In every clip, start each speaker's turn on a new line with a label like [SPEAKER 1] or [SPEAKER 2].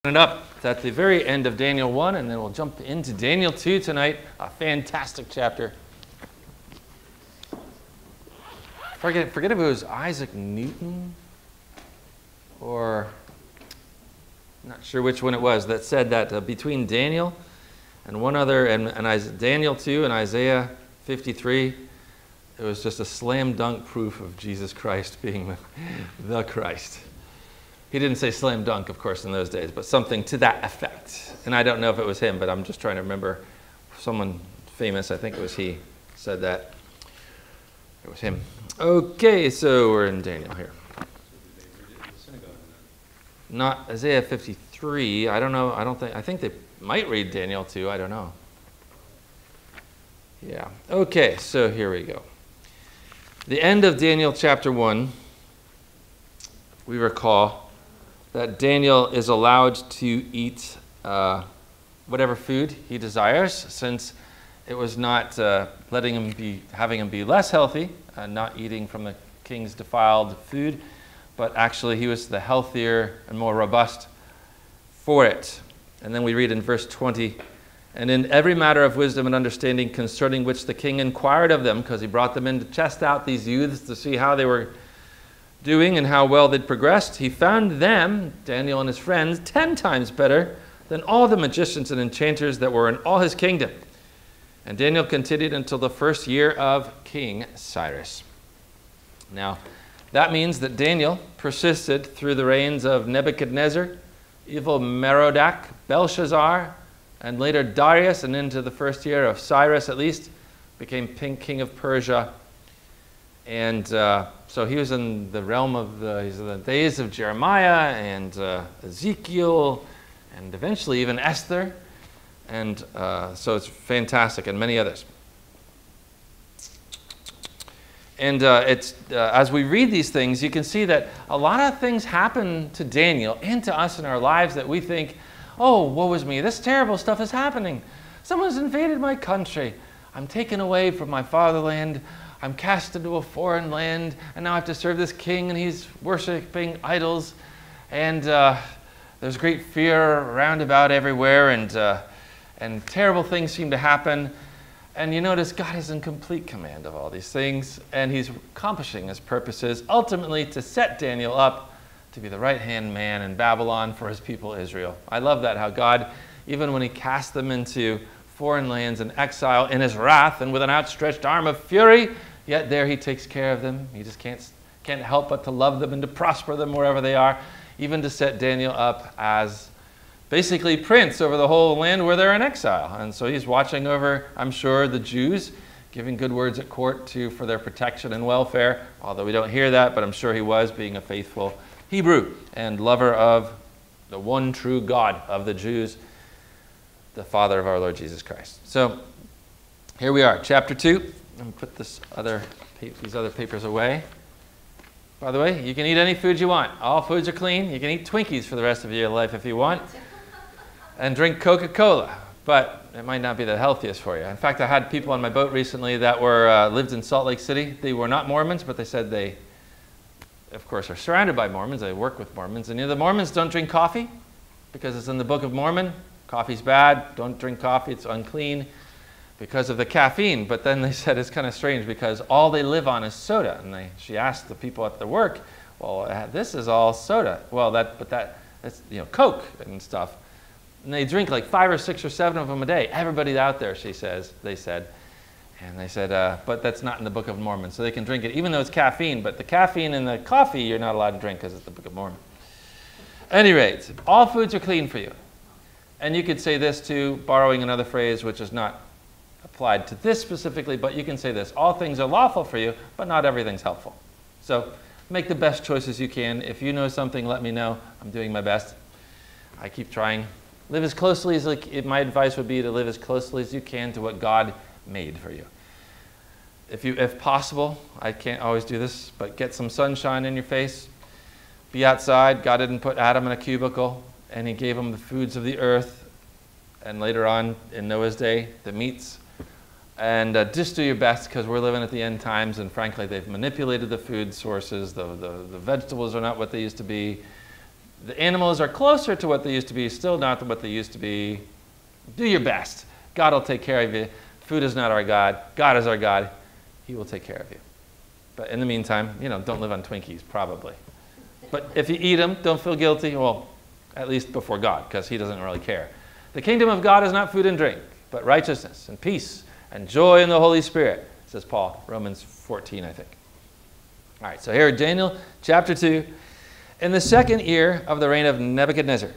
[SPEAKER 1] It up. It's at the very end of Daniel 1, and then we'll jump into Daniel 2 tonight. A fantastic chapter. Forget if it was Isaac Newton or not sure which one it was that said that between Daniel and one other, and Daniel 2 and Isaiah 53, it was just a slam dunk proof of Jesus Christ being the Christ. He didn't say slam dunk, of course, in those days, but something to that effect. And I don't know if it was him, but I'm just trying to remember someone famous, I think it was he, said that. It was him. Okay, so we're in Daniel here. Not Isaiah 53. I don't know. I think they might read Daniel 2. I don't know. Yeah. Okay, so here we go. The end of Daniel chapter 1, we recall that Daniel is allowed to eat whatever food he desires, since it was not having him be less healthy, not eating from the king's defiled food, but actually he was the healthier and more robust for it. And then we read in verse 20, and in every matter of wisdom and understanding concerning which the king inquired of them, because he brought them in to test out these youths to see how they were doing and how well they'd progressed, he found them, Daniel and his friends, 10 times better than all the magicians and enchanters that were in all his kingdom. And Daniel continued until the first year of King Cyrus. Now, that means that Daniel persisted through the reigns of Nebuchadnezzar, evil Merodach, Belshazzar, and later Darius, and into the first year of Cyrus at least, became king of Persia. And so he was in the realm of the days of Jeremiah and Ezekiel, and eventually even Esther. And so it's fantastic, and many others. And as we read these things, you can see that a lot of things happen to Daniel and to us in our lives that we think, oh, woe is me, this terrible stuff is happening. Someone's invaded my country. I'm taken away from my fatherland. I'm cast into a foreign land, and now I have to serve this king, and he's worshiping idols. And there's great fear around about everywhere, and terrible things seem to happen. And you notice God is in complete command of all these things, and he's accomplishing his purposes, ultimately to set Daniel up to be the right-hand man in Babylon for his people Israel. I love that, how God, even when he cast them into foreign lands and exile in his wrath and with an outstretched arm of fury, yet there he takes care of them. He just can't help but to love them and to prosper them wherever they are, even to set Daniel up as basically prince over the whole land where they're in exile. And so he's watching over, I'm sure, the Jews, giving good words at court for their protection and welfare, although we don't hear that, but I'm sure he was, being a faithful Hebrew and lover of the one true God of the Jews, the Father of our Lord Jesus Christ. So here we are, chapter 2. Let me put these other papers away. By the way, you can eat any food you want. All foods are clean. You can eat Twinkies for the rest of your life if you want, and drink Coca-Cola, but it might not be the healthiest for you. In fact, I had people on my boat recently that lived in Salt Lake City. They were not Mormons, but they said they, of course, are surrounded by Mormons. They work with Mormons, and the Mormons don't drink coffee because it's in the Book of Mormon. Coffee's bad. Don't drink coffee. It's unclean because of the caffeine. But then they said it's kind of strange because all they live on is soda. And she asked the people at their work, well, this is all soda. Well, that's Coke and stuff. And they drink like 5 or 6 or 7 of them a day. Everybody out there, they said. And they said, but that's not in the Book of Mormon. So they can drink it, even though it's caffeine. But the caffeine in the coffee, you're not allowed to drink because it's the Book of Mormon. At any rate, all foods are clean for you. And you could say this too, borrowing another phrase which is not applied to this specifically, but you can say this: all things are lawful for you, but not everything's helpful. So make the best choices you can. If you know something, let me know. I'm doing my best. I keep trying. Live as closely as, my advice would be to live as closely as you can to what God made for you. If possible, I can't always do this, but get some sunshine in your face. Be outside. God didn't put Adam in a cubicle, and he gave him the foods of the earth, and later on in Noah's day, the meats. And just do your best, because we're living at the end times, and frankly, they've manipulated the food sources. The vegetables are not what they used to be. The animals are closer to what they used to be, still not what they used to be. Do your best. God will take care of you. Food is not our God. God is our God. He will take care of you. But in the meantime, don't live on Twinkies, probably. But if you eat them, don't feel guilty. Well, at least before God, because he doesn't really care. The kingdom of God is not food and drink, but righteousness and peace and joy in the Holy Spirit, says Paul, Romans 14, I think. All right, so here, Daniel chapter 2. In the second year of the reign of Nebuchadnezzar,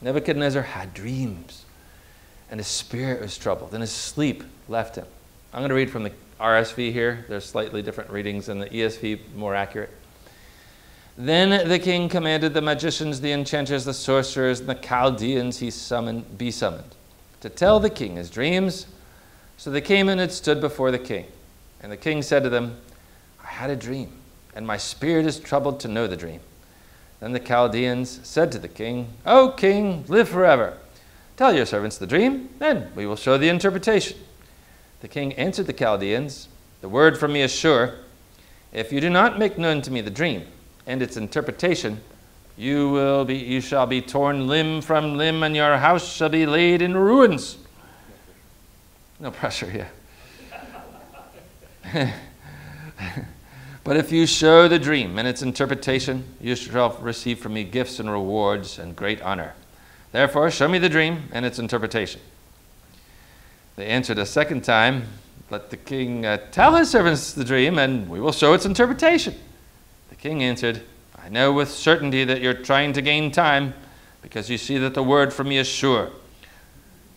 [SPEAKER 1] Nebuchadnezzar had dreams, and his spirit was troubled, and his sleep left him. I'm going to read from the RSV here. There's slightly different readings, and the ESV more accurate. Then the king commanded the magicians, the enchanters, the sorcerers, and the Chaldeans be summoned to tell the king his dreams. So they came and had stood before the king. And the king said to them, I had a dream, and my spirit is troubled to know the dream. Then the Chaldeans said to the king, O king, live forever. Tell your servants the dream, then we will show the interpretation. The king answered the Chaldeans, the word from me is sure. If you do not make known to me the dream and its interpretation, you shall be torn limb from limb, and your house shall be laid in ruins. No pressure, yeah. But if you show the dream and its interpretation, you shall receive from me gifts and rewards and great honor. Therefore, show me the dream and its interpretation. They answered a second time, let the king tell his servants the dream, and we will show its interpretation. The king answered, I know with certainty that you're trying to gain time, because you see that the word from me is sure,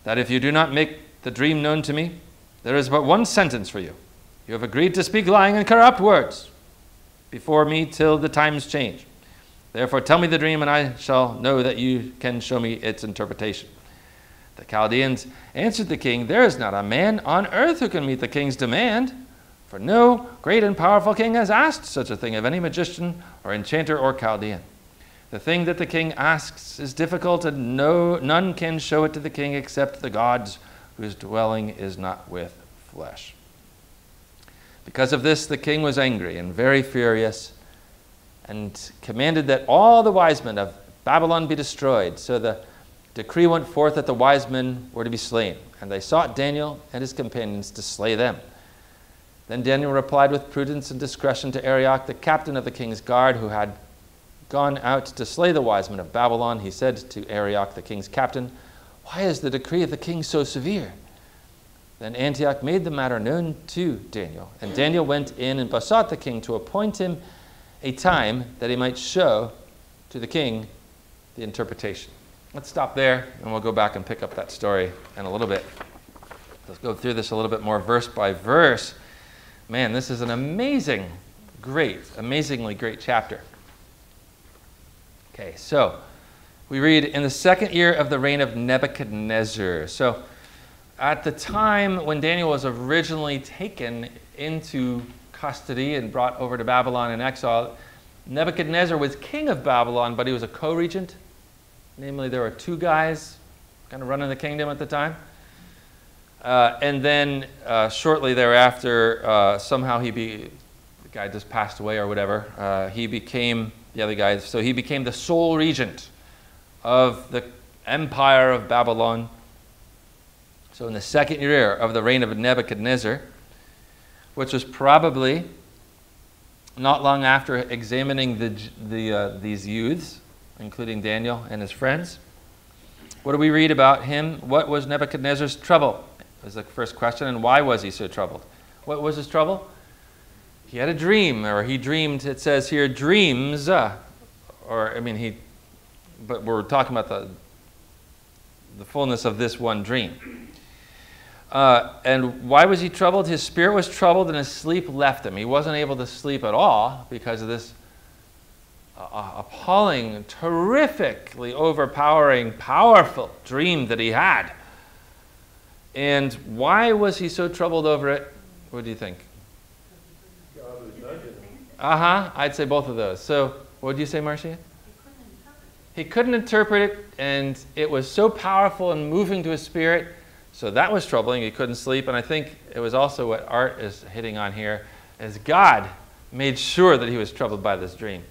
[SPEAKER 1] that if you do not make the dream known to me, there is but one sentence for you. You have agreed to speak lying and corrupt words before me till the times change. Therefore tell me the dream, and I shall know that you can show me its interpretation. The Chaldeans answered the king, there is not a man on earth who can meet the king's demand, for no great and powerful king has asked such a thing of any magician or enchanter or Chaldean. The thing that the king asks is difficult, and none can show it to the king except the gods whose dwelling is not with flesh. Because of this, the king was angry and very furious, and commanded that all the wise men of Babylon be destroyed. So the decree went forth that the wise men were to be slain, and they sought Daniel and his companions to slay them. Then Daniel replied with prudence and discretion to Arioch, the captain of the king's guard, who had gone out to slay the wise men of Babylon. He said to Arioch, the king's captain, why is the decree of the king so severe? Then Antioch made the matter known to Daniel, and Daniel went in and besought the king to appoint him a time that he might show to the king the interpretation. Let's stop there, and we'll go back and pick up that story in a little bit. Let's go through this a little bit more verse by verse. Man, this is an amazingly great chapter. Okay, so we read, in the second year of the reign of Nebuchadnezzar. So at the time when Daniel was originally taken into custody and brought over to Babylon in exile, Nebuchadnezzar was king of Babylon, but he was a co-regent. Namely, there were two guys kind of running the kingdom at the time. And then shortly thereafter, somehow the guy just passed away or whatever. He became the other guy. So he became the sole regent of the empire of Babylon. So in the second year of the reign of Nebuchadnezzar, which was probably not long after examining these youths, including Daniel and his friends. What do we read about him? What was Nebuchadnezzar's trouble? Was the first question. And why was he so troubled? What was his trouble? He had a dream, or he dreamed. It says here, dreams, but we're talking about the fullness of this one dream. And why was he troubled? His spirit was troubled and his sleep left him. He wasn't able to sleep at all because of this appalling, terrifically overpowering, powerful dream that he had. And why was he so troubled over it? What do you think? I'd say both of those. So what did you say, Marcia? He couldn't interpret it, and it was so powerful and moving to his spirit. So that was troubling. He couldn't sleep. And I think it was also what Art is hitting on here, is God made sure that he was troubled by this dream.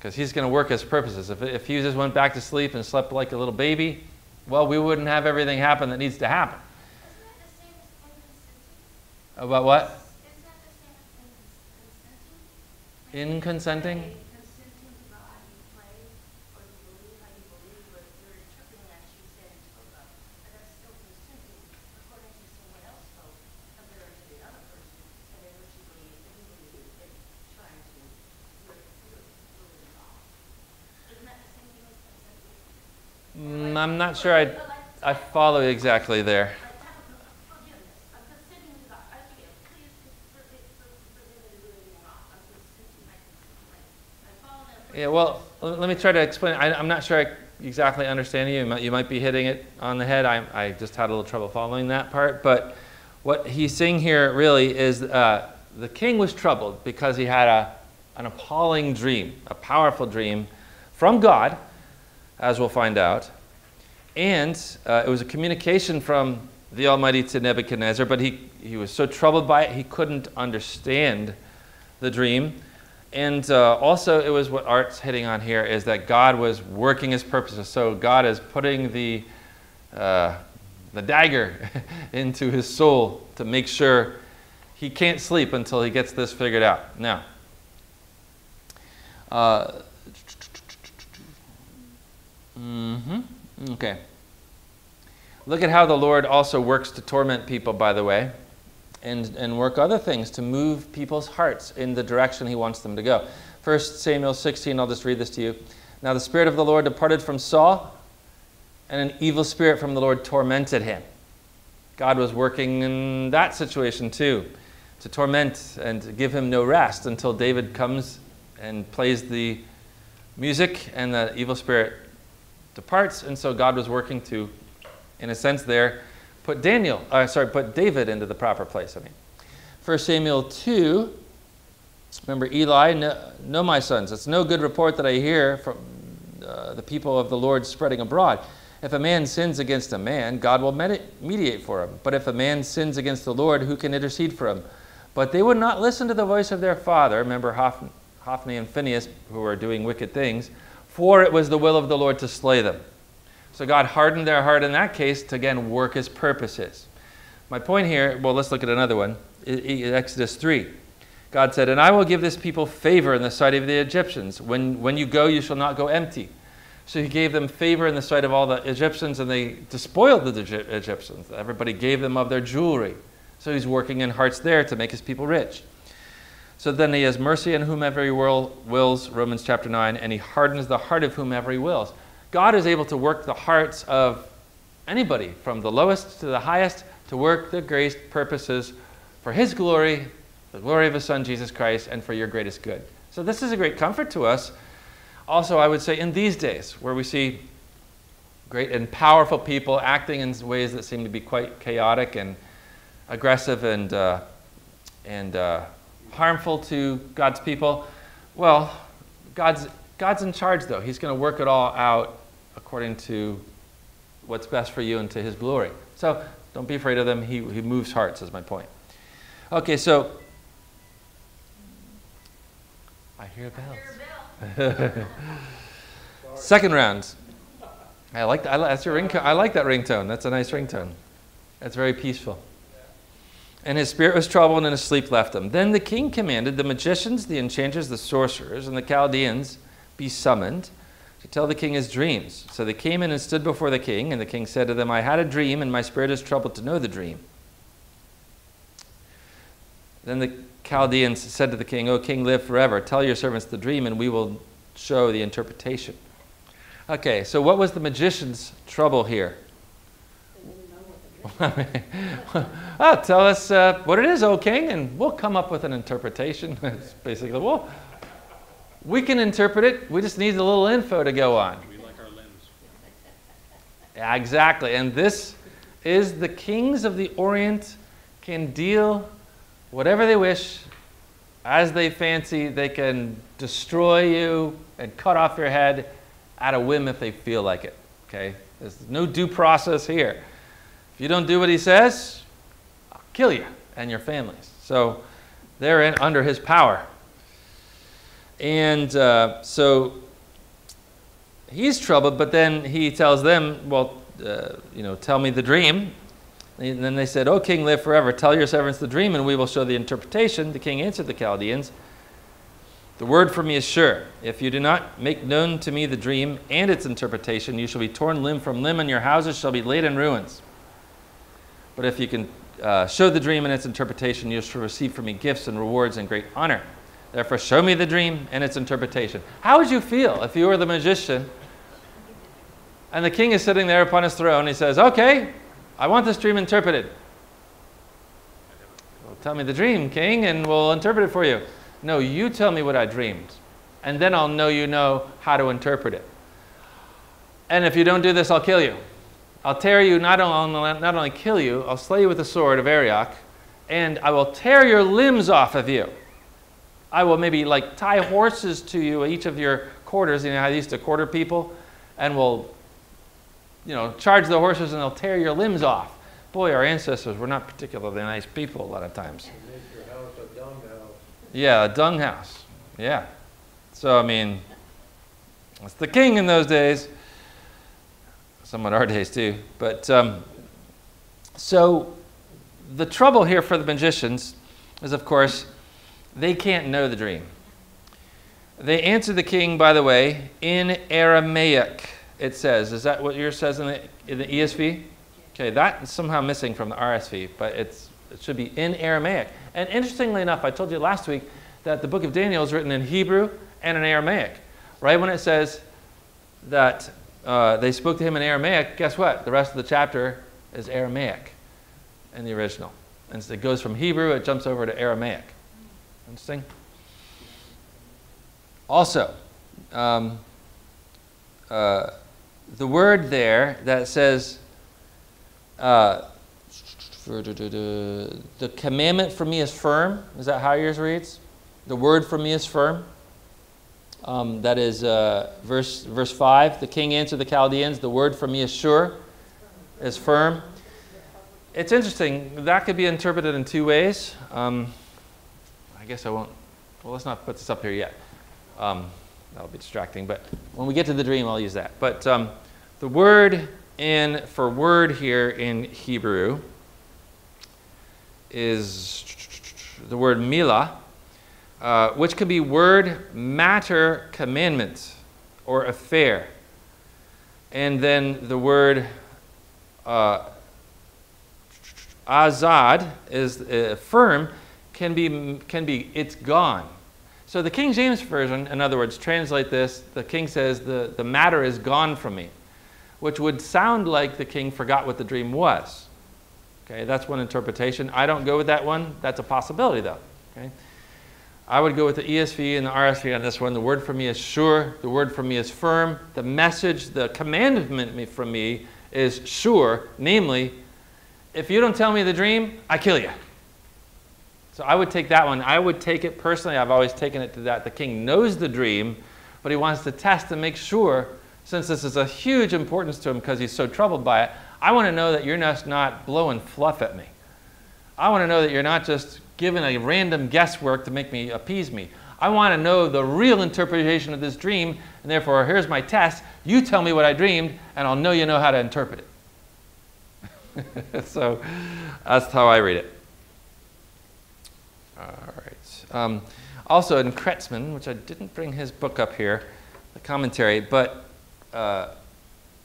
[SPEAKER 1] because he's going to work his purposes. If he just went back to sleep and slept like a little baby, well, we wouldn't have everything happen that needs to happen.
[SPEAKER 2] Isn't that the same as inconsistency?
[SPEAKER 1] About what?
[SPEAKER 2] Isn't that the same as
[SPEAKER 1] Inconsenting?
[SPEAKER 2] consenting to God, you pray, or you believe how you believe, but you're interpreting that she said in Torah, but that's still consenting according to someone else spoke, compared to the other person, and then what you believe, and you believe, and trying to, you're really involved. Isn't that the same thing as consenting?
[SPEAKER 1] I'm not sure I follow exactly there.
[SPEAKER 2] Forgiveness. I'm consenting to God. I forgive. Please forgive me to do anything wrong. I'm consenting. I follow them.
[SPEAKER 1] Yeah, well, let me try to explain. I'm not sure I exactly understand you. You might be hitting it on the head. I just had a little trouble following that part. But what he's saying here really is the king was troubled because he had an appalling dream, a powerful dream from God, as we'll find out. And it was a communication from the Almighty to Nebuchadnezzar, but he was so troubled by it, he couldn't understand the dream. And also, it was what Art's hitting on here, is that God was working his purposes. So God is putting the dagger into his soul to make sure he can't sleep until he gets this figured out. Now, okay. Look at how the Lord also works to torment people, by the way, and work other things to move people's hearts in the direction he wants them to go. 1 Samuel 16, I'll just read this to you. Now the Spirit of the Lord departed from Saul, and an evil spirit from the Lord tormented him. God was working in that situation too, to torment and to give him no rest until David comes and plays the music and the evil spirit departs. And so God was working to, in a sense there, put David into the proper place. 1 Samuel 2, remember Eli, no, my sons, it's no good report that I hear from the people of the Lord spreading abroad. If a man sins against a man, God will mediate for him. But if a man sins against the Lord, who can intercede for him? But they would not listen to the voice of their father. Remember Hophni and Phinehas, who were doing wicked things, for it was the will of the Lord to slay them. So God hardened their heart in that case to, again, work his purposes. My point here, well, let's look at another one. Exodus 3. God said, and I will give this people favor in the sight of the Egyptians. When you go, you shall not go empty. So he gave them favor in the sight of all the Egyptians, and they despoiled the Egyptians. Everybody gave them of their jewelry. So he's working in hearts there to make his people rich. So then he has mercy on whomever he wills, Romans chapter 9, and he hardens the heart of whomever he wills. God is able to work the hearts of anybody, from the lowest to the highest, to work the great purposes for his glory, the glory of his Son, Jesus Christ, and for your greatest good. So this is a great comfort to us. Also, I would say in these days, where we see great and powerful people acting in ways that seem to be quite chaotic and aggressive and harmful to God's people, well, God's in charge, though. He's going to work it all out according to what's best for you and to his glory. So don't be afraid of them. He moves hearts, is my point. Okay, so I hear bells. Second round. That's your ringtone. I like that ringtone. That's a nice ringtone. That's very peaceful. And his spirit was troubled, and his sleep left him. Then the king commanded the magicians, the enchanters, the sorcerers, and the Chaldeans be summoned to tell the king his dreams. So they came in and stood before the king, and the king said to them, I had a dream, and my spirit is troubled to know the dream. Then the Chaldeans said to the king, O king, live forever. Tell your servants the dream, and we will show the interpretation. Okay, so what was the magician's trouble here? Well, tell us what it is, O king, and we'll come up with an interpretation. It's basically, well, we can interpret it. We just need a little info to go on.
[SPEAKER 3] We like our limbs.
[SPEAKER 1] Yeah, exactly. And this is the kings of the Orient can deal whatever they wish, as they fancy. They can destroy you and cut off your head at a whim if they feel like it. Okay? There's no due process here. If you don't do what he says, I'll kill you and your families. So they're under his power. And so he's troubled, but then he tells them, well, tell me the dream. And then they said, "O king, live forever. Tell your servants the dream, and we will show the interpretation." The king answered the Chaldeans, "The word for me is sure. If you do not make known to me the dream and its interpretation, you shall be torn limb from limb, and your houses shall be laid in ruins. But if you can show the dream and its interpretation, you shall receive from me gifts and rewards and great honor. Therefore, show me the dream and its interpretation." How would you feel if you were the magician and the king is sitting there upon his throne? He says, "Okay, I want this dream interpreted." "Well, tell me the dream, king, and we'll interpret it for you." "No, you tell me what I dreamed, and then I'll know you know how to interpret it. And if you don't do this, I'll kill you. I'll tear you, not only kill you, I'll slay you with the sword of Arioch, and I will tear your limbs off of you. I will maybe like tie horses to you, each of your quarters." You know how they used to quarter people? "And will charge the horses, and they'll tear your limbs off." Boy, our ancestors were not particularly nice people a lot of times.
[SPEAKER 3] Make your house a dung house.
[SPEAKER 1] Yeah, a dung house. Yeah. So, I mean, it's the king in those days. Somewhat our days too. But, so the trouble here for the magicians is, of course, they can't know the dream. They answer the king, by the way, in Aramaic, it says. Is that what yours says in the ESV? Okay, that is somehow missing from the RSV, but it should be in Aramaic. And interestingly enough, I told you last week that the book of Daniel is written in Hebrew and in Aramaic. Right when it says that they spoke to him in Aramaic, guess what? The rest of the chapter is Aramaic in the original. And so it goes from Hebrew, it jumps over to Aramaic. Interesting. Also, the word there that says, the commandment for me is firm. Is that how yours reads? The word for me is firm. That is verse 5. The king answered the Chaldeans, "The word for me is sure," is firm. It's interesting. That could be interpreted in two ways. I guess I won't. Well, let's not put this up here yet. That'll be distracting. But when we get to the dream, I'll use that. But the word for word here in Hebrew is the word milah, which could be word, matter, commandment, or affair. And then the word azad is firm, can be it's gone. So the King James Version, in other words, translate this, the king says, the matter is gone from me, which would sound like the king forgot what the dream was. Okay, that's one interpretation. I don't go with that one. That's a possibility, though. Okay, I would go with the ESV and the RSV on this one. The word for me is sure. The word for me is firm. The message, the commandment from me is sure. Namely, if you don't tell me the dream, I kill you. So I would take that one. I would take it personally. I've always taken it to that. The king knows the dream, but he wants to test and make sure, since this is a huge importance to him because he's so troubled by it, I want to know that you're not blowing fluff at me. I want to know that you're not just giving a random guesswork to make me appease me. I want to know the real interpretation of this dream, and therefore, here's my test. You tell me what I dreamed, and I'll know you know how to interpret it. So that's how I read it. All right. Also in Kretzmann, which I didn't bring his book up here, the commentary, but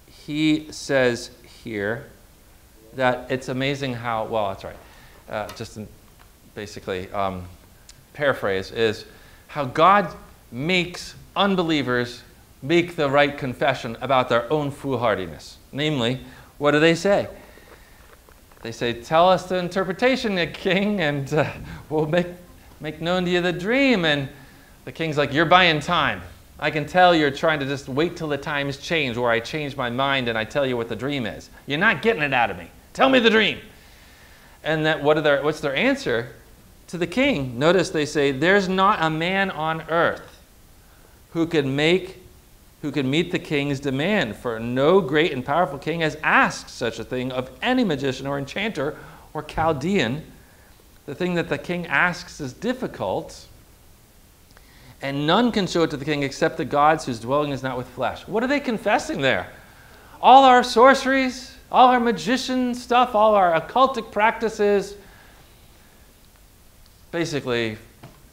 [SPEAKER 1] he says here that it's amazing how, well, that's right, just basically paraphrase, is how God makes unbelievers make the right confession about their own foolhardiness. Namely, what do they say? They say, "Tell us the interpretation, king, and we'll make known to you the dream." And the king's like, "You're buying time. I can tell you're trying to just wait till the times change, or I change my mind and I tell you what the dream is. You're not getting it out of me. Tell me the dream." And that what's their answer to the king? Notice they say, "There's not a man on earth who can meet the king's demand, for no great and powerful king has asked such a thing of any magician or enchanter or Chaldean." The thing that the king asks is difficult, and none can show it to the king except the gods whose dwelling is not with flesh. What are they confessing there? All our sorceries, all our magician stuff, all our occultic practices, basically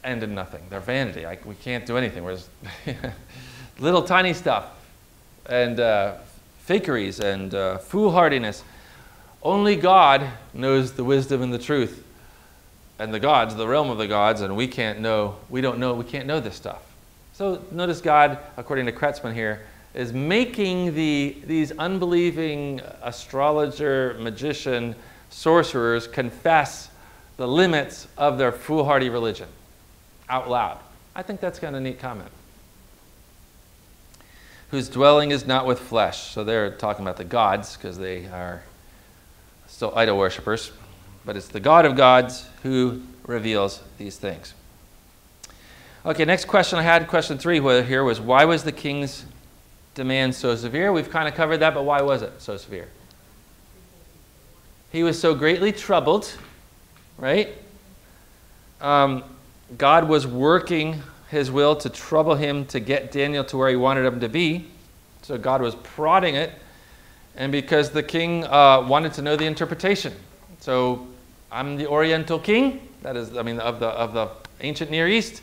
[SPEAKER 1] end in nothing. They're vanity. We can't do anything. We're just little tiny stuff and fakeries and foolhardiness. Only God knows the wisdom and the truth. And the gods, the realm of the gods, and we can't know this stuff. So notice God, according to Kretzmann here, is making these unbelieving astrologer, magician, sorcerers confess the limits of their foolhardy religion out loud. I think that's kind of a neat comment. Whose dwelling is not with flesh. So they're talking about the gods because they are still idol worshippers. But it's the God of gods who reveals these things. Okay, next question I had, question 3 here was, why was the king's demand so severe? We've kind of covered that, but why was it so severe? He was so greatly troubled, right? God was working his will to trouble him to get Daniel to where he wanted him to be. So God was prodding it. And because the king wanted to know the interpretation. So I'm the Oriental king, that is, of the ancient Near East.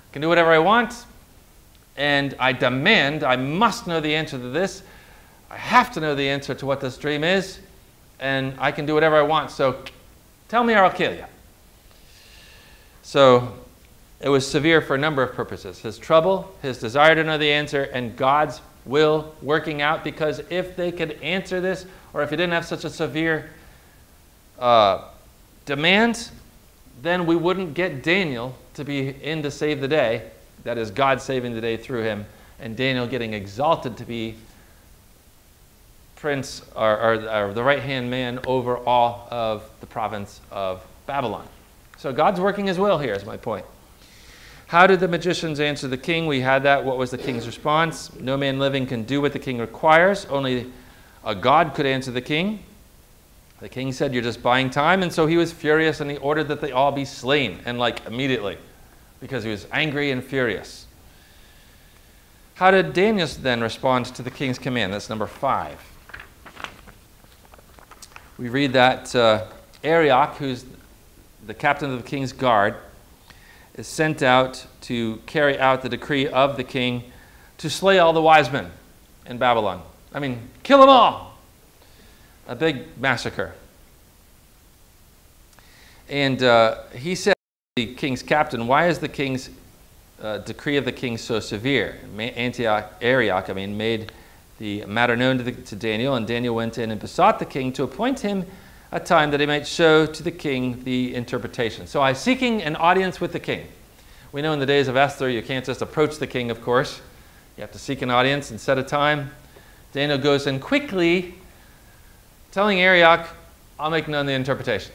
[SPEAKER 1] I can do whatever I want. And I demand, I must know the answer to this. I have to know the answer to what this dream is. And I can do whatever I want. So tell me or I'll kill you. So it was severe for a number of purposes. His trouble, his desire to know the answer, and God's will working out. Because if they could answer this, or if he didn't have such a severe demand, then we wouldn't get Daniel to be in to save the day. That is God saving the day through him, and Daniel getting exalted to be prince or the right-hand man over all of the province of Babylon. So God's working his will here is my point. How did the magicians answer the king? We had that. What was the king's response? No man living can do what the king requires. Only a God could answer the king. The king said, you're just buying time. And so he was furious, and he ordered that they all be slain, and immediately, because he was angry and furious. How did Daniel then respond to the king's command? That's number 5. We read that Arioch, who's the captain of the king's guard, is sent out to carry out the decree of the king to slay all the wise men in Babylon. Kill them all. A big massacre. And he said to the king's captain, why is the king's decree of the king so severe? Arioch made the matter known to Daniel, and Daniel went in and besought the king to appoint him a time that he might show to the king the interpretation. So I'm seeking an audience with the king. We know in the days of Esther, you can't just approach the king, of course. You have to seek an audience and set a time. Daniel goes in quickly, telling Arioch, I'll make known the interpretation.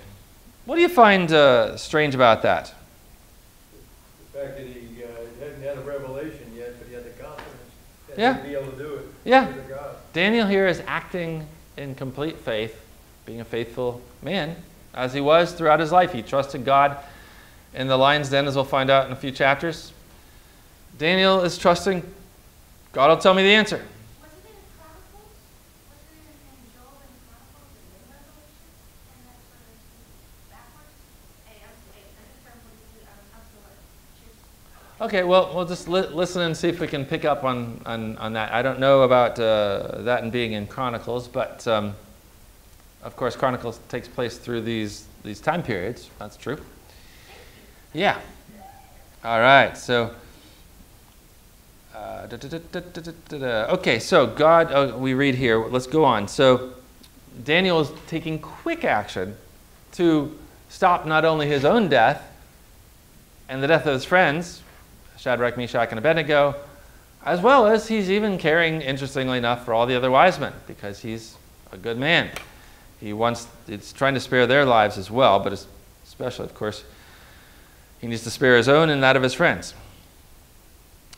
[SPEAKER 1] What do you find strange about that?
[SPEAKER 3] The fact that he hadn't had a revelation yet, but he had the confidence that
[SPEAKER 1] Yeah.
[SPEAKER 3] he'd be able to do it.
[SPEAKER 1] Yeah.
[SPEAKER 3] To God.
[SPEAKER 1] Daniel here is acting in complete faith, being a faithful man, as he was throughout his life. He trusted God in the lion's den, as we'll find out in a few chapters. Daniel is trusting God will tell me the answer.
[SPEAKER 2] Wasn't it in Chronicles? Wasn't it in Joel and Chronicles and then Revelation? And that's sort of backwards? Hey, I'm just trying to
[SPEAKER 1] Okay, well, we'll just listen and see if we can pick up on that. I don't know about that and being in Chronicles, but of course Chronicles takes place through these time periods. That's true. Yeah. All right, so okay, so God, we read here, let's go on. So Daniel is taking quick action to stop not only his own death and the death of his friends, Shadrach, Meshach, and Abednego, as well as he's even caring, interestingly enough, for all the other wise men, because he's a good man. It's trying to spare their lives as well, but especially, of course, he needs to spare his own and that of his friends.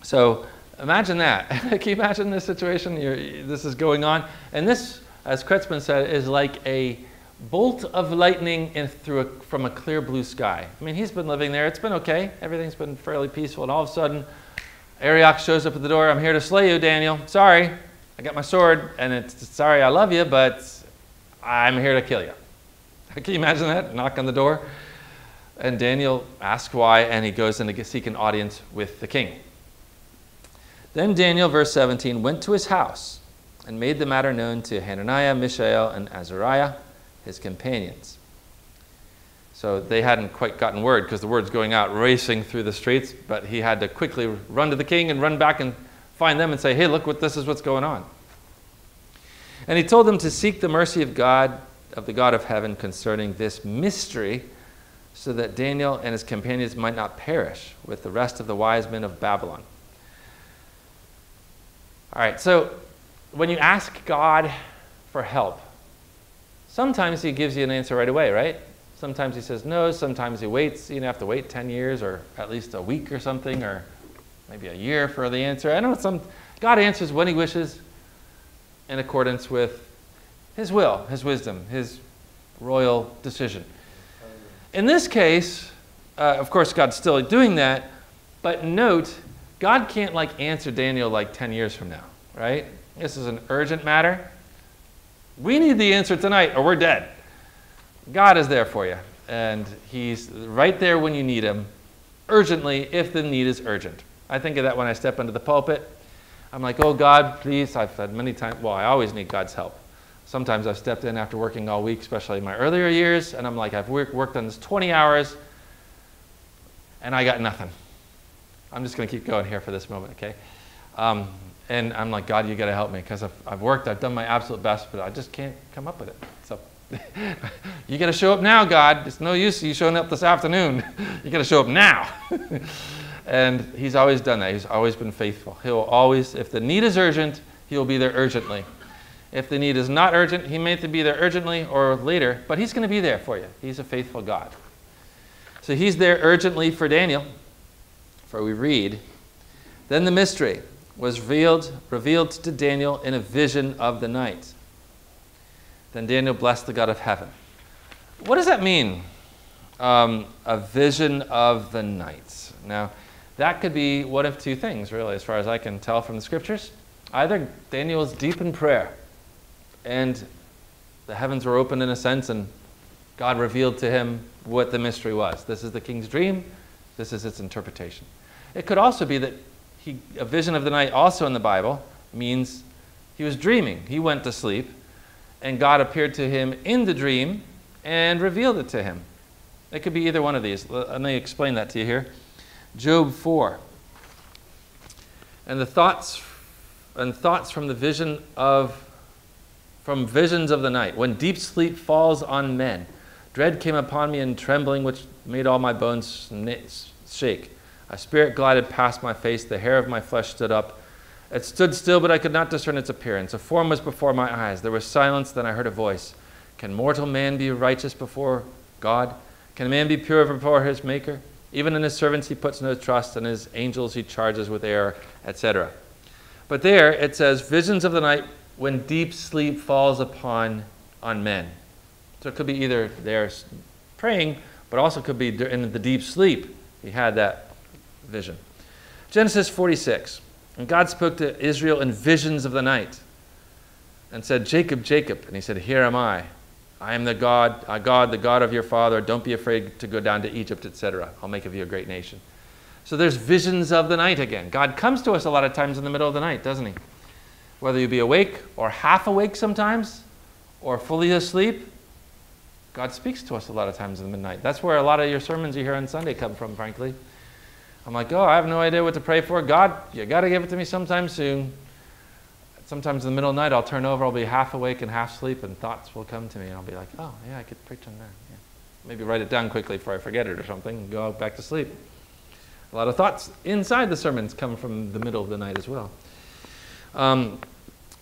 [SPEAKER 1] So imagine that. Can you imagine this situation? This is going on. And this, as Kretzmann said, is like a bolt of lightning from a clear blue sky. He's been living there. It's been okay. Everything's been fairly peaceful. And all of a sudden, Arioch shows up at the door. I'm here to slay you, Daniel. Sorry, I got my sword, and it's sorry, I love you, but I'm here to kill you. Can you imagine that? Knock on the door. And Daniel asks why, and he goes in to seek an audience with the king. Then Daniel, verse 17, went to his house and made the matter known to Hananiah, Mishael, and Azariah, his companions. So they hadn't quite gotten word because the word's going out racing through the streets, but he had to quickly run to the king and run back and find them and say, hey, look, this is what's going on. And he told them to seek the mercy of God, of the God of heaven, concerning this mystery, so that Daniel and his companions might not perish with the rest of the wise men of Babylon. All right, so when you ask God for help, sometimes he gives you an answer right away, right? Sometimes he says no, sometimes he waits. You have to wait 10 years or at least a week or something, or maybe a year for the answer. I know God answers when he wishes in accordance with his will, his wisdom, his royal decision. In this case, of course, God's still doing that, but note, God can't answer Daniel 10 years from now, right? This is an urgent matter. We need the answer tonight or we're dead. God is there for you, and he's right there when you need him, urgently, if the need is urgent. I think of that when I step into the pulpit. I'm like, oh God, please. I've had many times, well, I always need God's help. Sometimes I've stepped in after working all week, especially in my earlier years, and I'm like, I've worked on this 20 hours, and I got nothing. I'm just going to keep going here for this moment, okay? And I'm like, God, you got to help me, because I've worked, I've done my absolute best, but I just can't come up with it. So you got to show up now, God. It's no use you showing up this afternoon. You got to show up now. And he's always done that. He's always been faithful. He'll always, if the need is urgent, he'll be there urgently. If the need is not urgent, he may be there urgently or later, but he's going to be there for you. He's a faithful God. So he's there urgently for Daniel. For we read, then the mystery was revealed to Daniel in a vision of the night. Then Daniel blessed the God of heaven. What does that mean? A vision of the night. Now, that could be one of two things, really, as far as I can tell from the scriptures. Either Daniel is deep in prayer, and the heavens were opened in a sense, and God revealed to him what the mystery was. This is the king's dream. This is its interpretation. It could also be that a vision of the night, also in the Bible, means he was dreaming. He went to sleep, and God appeared to him in the dream and revealed it to him. It could be either one of these. Let me explain that to you here. Job 4. And the thoughts from visions of the night. When deep sleep falls on men, dread came upon me and trembling, which made all my bones shake. A spirit glided past my face, the hair of my flesh stood up. It stood still, but I could not discern its appearance. A form was before my eyes. There was silence, then I heard a voice. Can mortal man be righteous before God? Can a man be pure before his Maker? Even in his servants he puts no trust, and his angels he charges with error, etc. But there it says, visions of the night when deep sleep falls on men. So it could be either they're praying, but also could be in the deep sleep. He had that vision. Genesis 46. And God spoke to Israel in visions of the night and said, Jacob, Jacob. And he said, here am I. I am the God, the God of your father. Don't be afraid to go down to Egypt, etc. I'll make of you a great nation. So there's visions of the night again. God comes to us a lot of times in the middle of the night, doesn't he? Whether you be awake or half awake sometimes or fully asleep, God speaks to us a lot of times in the midnight. That's where a lot of your sermons you hear on Sunday come from, frankly. I'm like, oh, I have no idea what to pray for. God, you got to give it to me sometime soon. Sometimes in the middle of the night, I'll turn over, I'll be half awake and half asleep, and thoughts will come to me. And I'll be like, oh, yeah, I could preach on that. Yeah. Maybe write it down quickly before I forget it or something and go back to sleep. A lot of thoughts inside the sermons come from the middle of the night as well.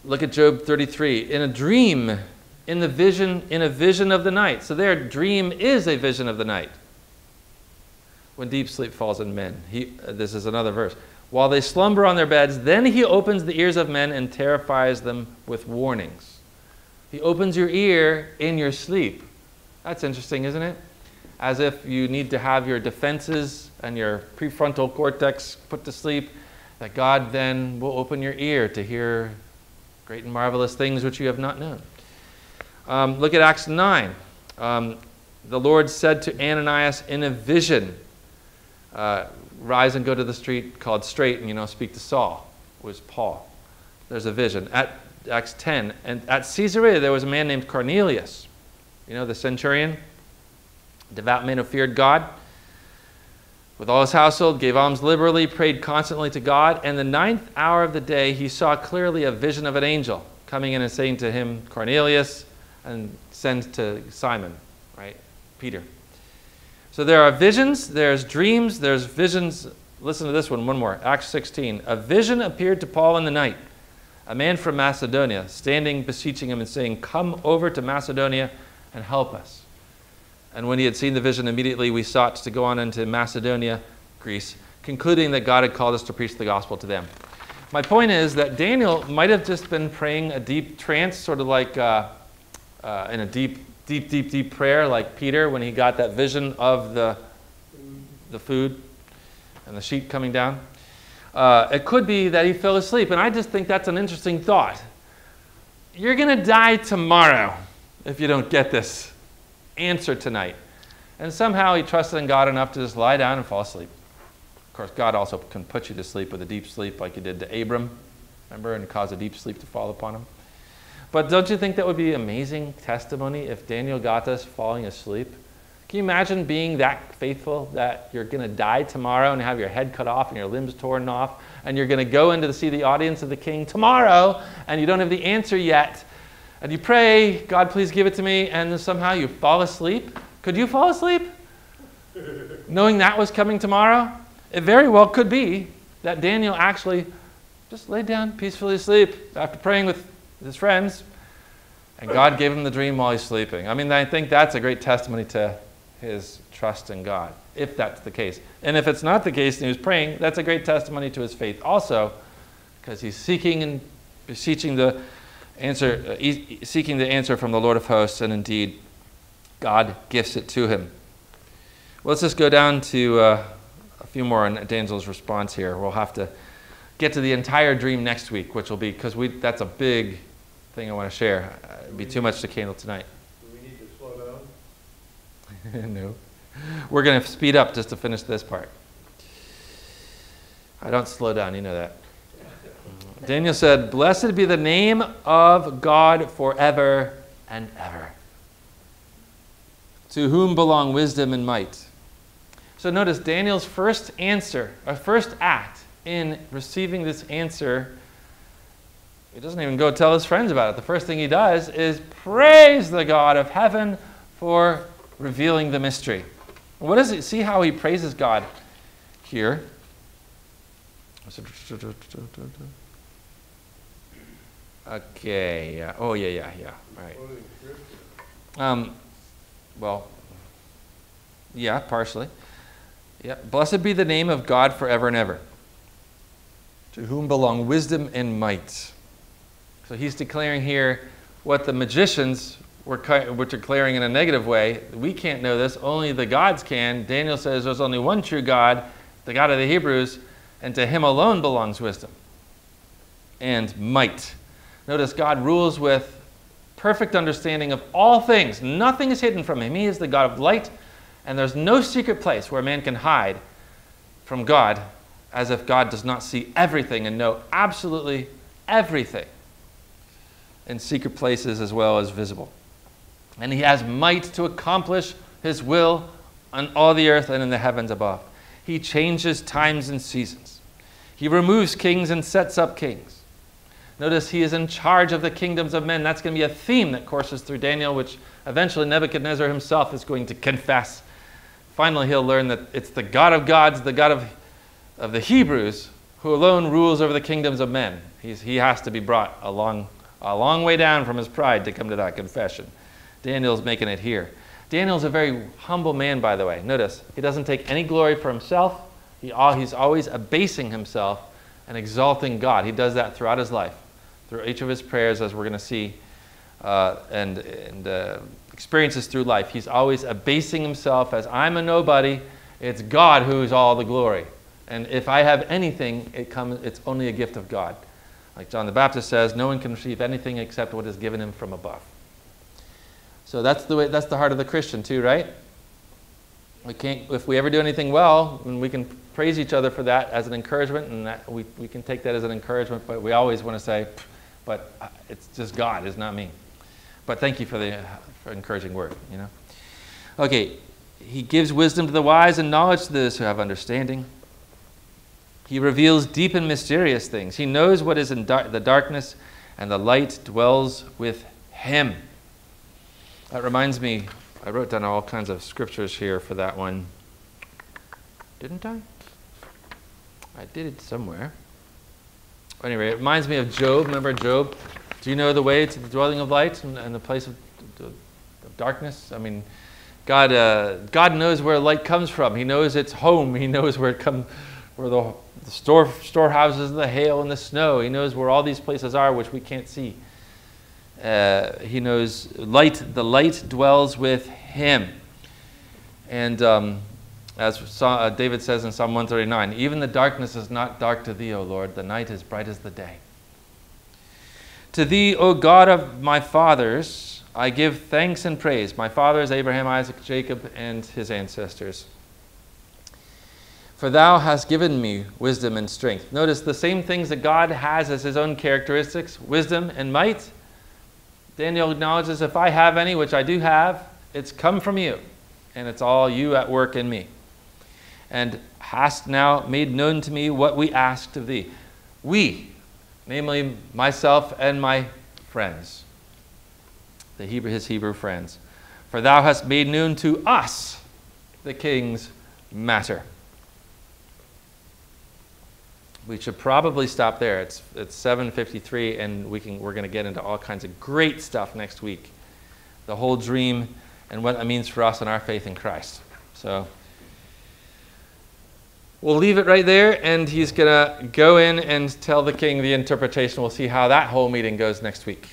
[SPEAKER 1] Look at Job 33. In a dream, in a vision of the night. So their dream is a vision of the night. When deep sleep falls on men. This is another verse. While they slumber on their beds, then he opens the ears of men and terrifies them with warnings. He opens your ear in your sleep. That's interesting, isn't it? As if you need to have your defenses and your prefrontal cortex put to sleep, that God then will open your ear to hear great and marvelous things which you have not known. Look at Acts 9. The Lord said to Ananias in a vision, rise and go to the street called Straight and, speak to Saul, was Paul. There's a vision. At Acts 10, and at Caesarea there was a man named Cornelius, the centurion, devout man who feared God. With all his household, gave alms liberally, prayed constantly to God, and the 9th hour of the day he saw clearly a vision of an angel coming in and saying to him, Cornelius, and sends to Simon, right? Peter. So there are visions, there's dreams, there's visions. Listen to this one more. Acts 16. A vision appeared to Paul in the night. A man from Macedonia, standing, beseeching him and saying, come over to Macedonia and help us. And when he had seen the vision, immediately we sought to go on into Macedonia, Greece, concluding that God had called us to preach the gospel to them. My point is that Daniel might have just been praying a deep trance, sort of like in a deep prayer, like Peter when he got that vision of the food and the sheet coming down. It could be that he fell asleep, and I just think that's an interesting thought. You're going to die tomorrow if you don't get this answer tonight. And somehow he trusted in God enough to just lie down and fall asleep. Of course, God also can put you to sleep with a deep sleep like he did to Abram, remember, and cause a deep sleep to fall upon him. But don't you think that would be amazing testimony if Daniel got this falling asleep? Can you imagine being that faithful that you're going to die tomorrow and have your head cut off and your limbs torn off, and you're going to go in to see the audience of the king tomorrow, and you don't have the answer yet, and you pray, God, please give it to me, and then somehow you fall asleep? Could you fall asleep? Knowing that was coming tomorrow? It very well could be that Daniel actually just laid down peacefully asleep after praying with his friends, and God gave him the dream while he's sleeping. I mean, I think that's a great testimony to his trust in God, if that's the case. And if it's not the case and he was praying, that's a great testimony to his faith also, because he's seeking and beseeching the answer, seeking the answer from the Lord of hosts, and indeed, God gifts it to him. Well, let's just go down to a few more on Daniel's response here. We'll have to get to the entire dream next week, which will be, because that's a big thing I want to share. It'd be too much to handle tonight.
[SPEAKER 3] Do we need to slow down?
[SPEAKER 1] No. We're going to speed up just to finish this part. I don't slow down, you know that. Daniel said, blessed be the name of God forever and ever, to whom belong wisdom and might. So notice Daniel's first answer, or first act in receiving this answer, he doesn't even go tell his friends about it. The first thing he does is praise the God of heaven for revealing the mystery. What does it? See how he praises God here. Okay. Yeah. Oh, yeah. Right. Well, yeah, partially. Yeah. Blessed be the name of God forever and ever, to whom belong wisdom and might. So he's declaring here what the magicians were declaring in a negative way. We can't know this, only the gods can. Daniel says there's only one true God, the God of the Hebrews, and to him alone belongs wisdom and might. Notice God rules with perfect understanding of all things. Nothing is hidden from him. He is the God of light, and there's no secret place where man can hide from God, as if God does not see everything and know absolutely everything in secret places as well as visible. And he has might to accomplish his will on all the earth and in the heavens above. He changes times and seasons. He removes kings and sets up kings. Notice he is in charge of the kingdoms of men. That's going to be a theme that courses through Daniel, which eventually Nebuchadnezzar himself is going to confess. Finally, he'll learn that it's the God of gods, the God of the Hebrews, who alone rules over the kingdoms of men. He has to be brought a long way down from his pride to come to that confession. Daniel's making it here. Daniel's a very humble man, by the way. Notice, he doesn't take any glory for himself. He's always abasing himself and exalting God. He does that throughout his life, through each of his prayers, as we're going to see, and experiences through life. He's always abasing himself as, I'm a nobody. It's God who's all the glory. And if I have anything, it's only a gift of God. Like John the Baptist says, no one can receive anything except what is given him from above. So that's the heart of the Christian too, right? If we ever do anything well, and we can praise each other for that as an encouragement, and that we can take that as an encouragement, but we always want to say, but it's just God, it's not me. But thank you for the encouraging word, you know. Okay, he gives wisdom to the wise and knowledge to those who have understanding. He reveals deep and mysterious things. He knows what is in the darkness, and the light dwells with him. That reminds me, I wrote down all kinds of scriptures here for that one. Didn't I? I did it somewhere. Anyway, it reminds me of Job. Remember Job? Do you know the way to the dwelling of light and the place of darkness? I mean, God knows where light comes from. He knows its home. He knows where it comes, where the storehouses of the hail and the snow. He knows where all these places are, which we can't see. He knows the light dwells with him. And as David says in Psalm 139, even the darkness is not dark to thee, O Lord. The night is bright as the day. To thee, O God of my fathers, I give thanks and praise. My fathers, Abraham, Isaac, Jacob, and his ancestors. For thou hast given me wisdom and strength. Notice the same things that God has as his own characteristics, wisdom and might. Daniel acknowledges, if I have any, which I do have, it's come from you, and it's all you at work in me. And hast now made known to me what we asked of thee. We, namely myself and my friends, his Hebrew friends. For thou hast made known to us the king's matter. We should probably stop there. It's 7:53, and we're going to get into all kinds of great stuff next week. The whole dream and what it means for us and our faith in Christ. So we'll leave it right there, and he's going to go in and tell the king the interpretation. We'll see how that whole meeting goes next week.